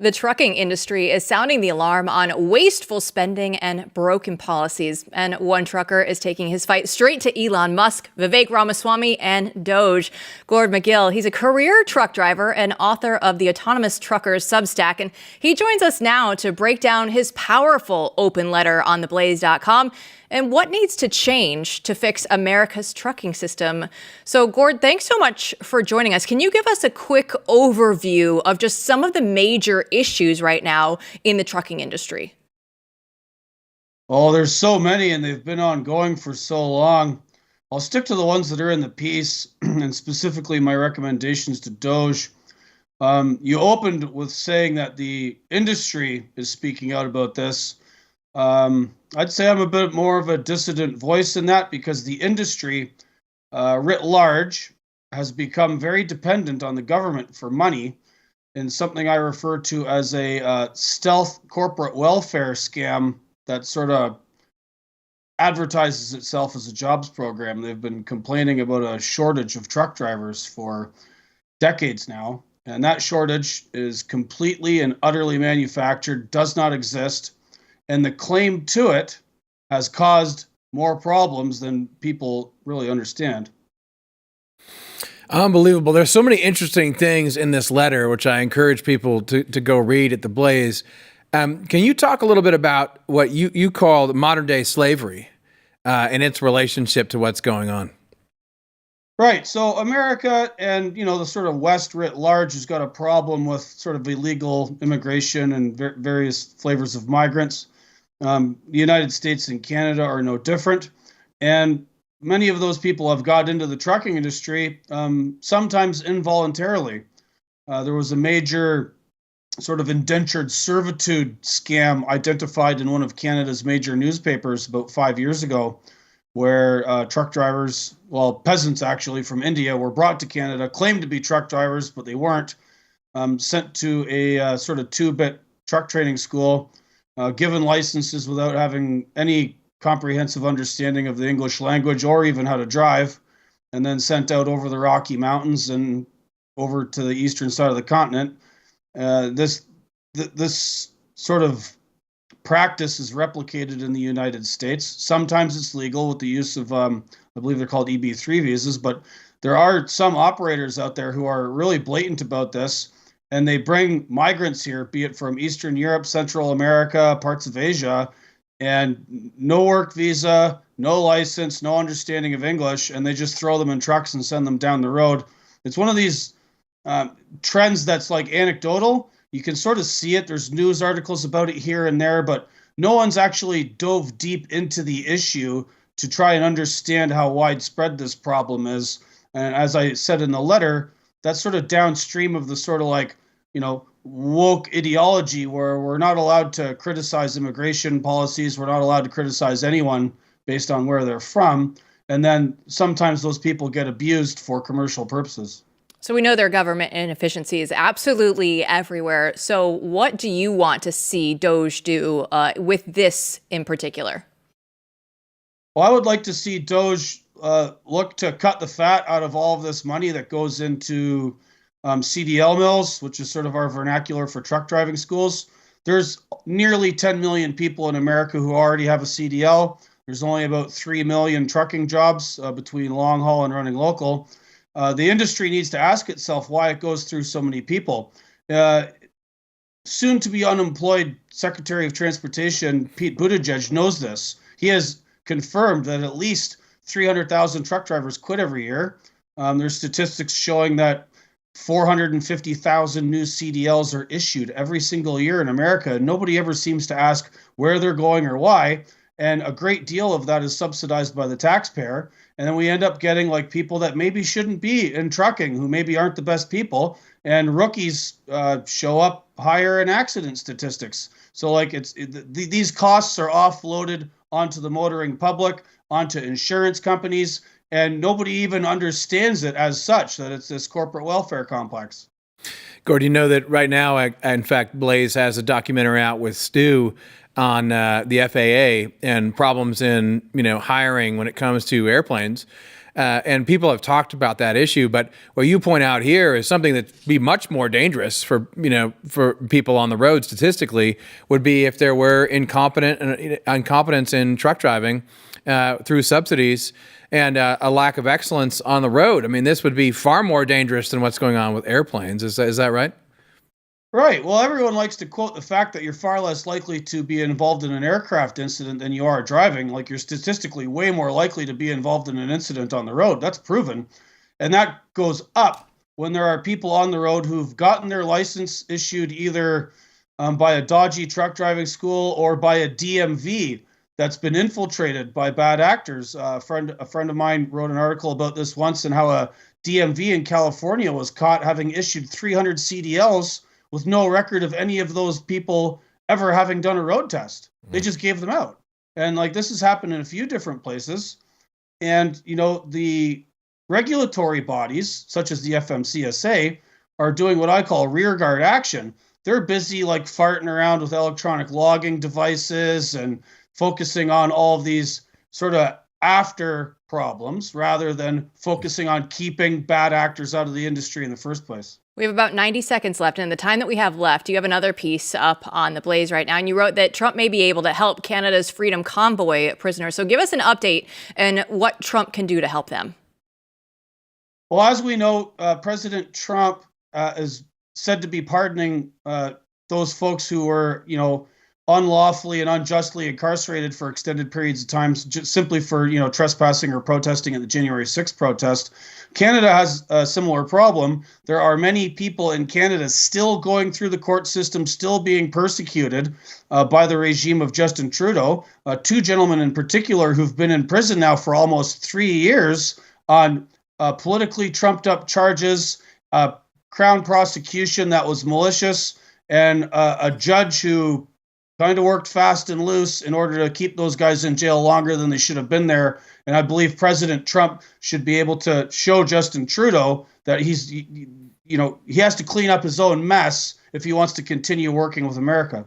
The trucking industry is sounding the alarm on wasteful spending and broken policies. And one trucker is taking his fight straight to Elon Musk, Vivek Ramaswamy, and DOGE. Gord Magill, he's a career truck driver and author of the Autonomous Truckers Substack. And he joins us now to break down his powerful open letter on the Blaze.com and what needs to change to fix America's trucking system. So, Gord, thanks so much for joining us. Can you give us a quick overview of just some of the major issues right now in the trucking industry? Oh, there's so many, and they've been ongoing for so long. I'll stick to the ones that are in the piece, and specifically my recommendations to DOGE. You opened with saying that the industry is speaking out about this. I'd say I'm a bit more of a dissident voice in that because the industry, writ large, has become very dependent on the government for money in something I refer to as a stealth corporate welfare scam that sort of advertises itself as a jobs program. They've been complaining about a shortage of truck drivers for decades now, and that shortage is completely and utterly manufactured, does not exist. And the claim to it has caused more problems than people really understand. Unbelievable. There's so many interesting things in this letter, which I encourage people to go read at the Blaze. Can you talk a little bit about what you call modern day slavery and its relationship to what's going on? Right. So America and, the sort of West writ large has got a problem with sort of illegal immigration and various flavors of migrants. The United States and Canada are no different. And many of those people have got into the trucking industry, sometimes involuntarily. There was a major sort of indentured servitude scam identified in one of Canada's major newspapers about 5 years ago, where truck drivers, peasants actually from India, were brought to Canada, claimed to be truck drivers, but they weren't, sent to a sort of two-bit truck training school, given licenses without having any comprehensive understanding of the English language or even how to drive, and then sent out over the Rocky Mountains and over to the eastern side of the continent. This sort of practice is replicated in the United States. Sometimes it's legal with the use of, I believe they're called EB3 visas, but there are some operators out there who are really blatant about this, and they bring migrants here, be it from Eastern Europe, Central America, parts of Asia, and no work visa, no license, no understanding of English, and they just throw them in trucks and send them down the road. It's one of these trends that's like anecdotal. You can sort of see it. There's news articles about it here and there, but no one's actually dove deep into the issue to try and understand how widespread this problem is. And as I said in the letter, that's sort of downstream of the sort of like, woke ideology where we're not allowed to criticize immigration policies. We're not allowed to criticize anyone based on where they're from. And then sometimes those people get abused for commercial purposes. So we know there are government inefficiencies absolutely everywhere. So what do you want to see DOGE do with this in particular? Well, I would like to see DOGE look to cut the fat out of all of this money that goes into CDL mills, which is sort of our vernacular for truck driving schools. There's nearly 10 million people in America who already have a CDL. There's only about 3 million trucking jobs between long haul and running local. The industry needs to ask itself why it goes through so many people. Soon to be unemployed Secretary of Transportation Pete Buttigieg knows this. He has confirmed that at least 300,000 truck drivers quit every year. There's statistics showing that 450,000 new CDLs are issued every single year in America. Nobody ever seems to ask where they're going or why. And a great deal of that is subsidized by the taxpayer. And then we end up getting like people that maybe shouldn't be in trucking, who maybe aren't the best people. And rookies show up higher in accident statistics. So like these costs are offloaded onto the motoring public, onto insurance companies, and nobody even understands it as such, that it's this corporate welfare complex. Gord, you know that right now, in fact, Blaze has a documentary out with Stu on the FAA and problems in hiring when it comes to airplanes. And people have talked about that issue, but what you point out here is something that'd be much more dangerous for people on the road statistically would be if there were incompetence in truck driving through subsidies and a lack of excellence on the road. I mean, this would be far more dangerous than what's going on with airplanes. Is that right? Right. Well, everyone likes to quote the fact that you're far less likely to be involved in an aircraft incident than you are driving. Like, you're statistically way more likely to be involved in an incident on the road. That's proven. And that goes up when there are people on the road who've gotten their license issued either by a dodgy truck driving school or by a DMV that's been infiltrated by bad actors. A friend of mine wrote an article about this once, and how a DMV in California was caught having issued 300 CDLs with no record of any of those people ever having done a road test. They just gave them out. And like, this has happened in a few different places. And, the regulatory bodies, such as the FMCSA, are doing what I call rearguard action. They're busy like farting around with electronic logging devices and focusing on all of these sort of after problems rather than focusing on keeping bad actors out of the industry in the first place. We have about 90 seconds left. And in the time that we have left, you have another piece up on the Blaze right now. And you wrote that Trump may be able to help Canada's Freedom Convoy prisoners. So give us an update on what Trump can do to help them. Well, as we know, President Trump is said to be pardoning those folks who were, unlawfully and unjustly incarcerated for extended periods of time, just simply for, trespassing or protesting at the January 6th protest. Canada has a similar problem. There are many people in Canada still going through the court system, still being persecuted by the regime of Justin Trudeau. Two gentlemen in particular who've been in prison now for almost 3 years on politically trumped up charges, Crown prosecution that was malicious, and a judge who kind of worked fast and loose in order to keep those guys in jail longer than they should have been there. And I believe President Trump should be able to show Justin Trudeau that he has to clean up his own mess if he wants to continue working with America.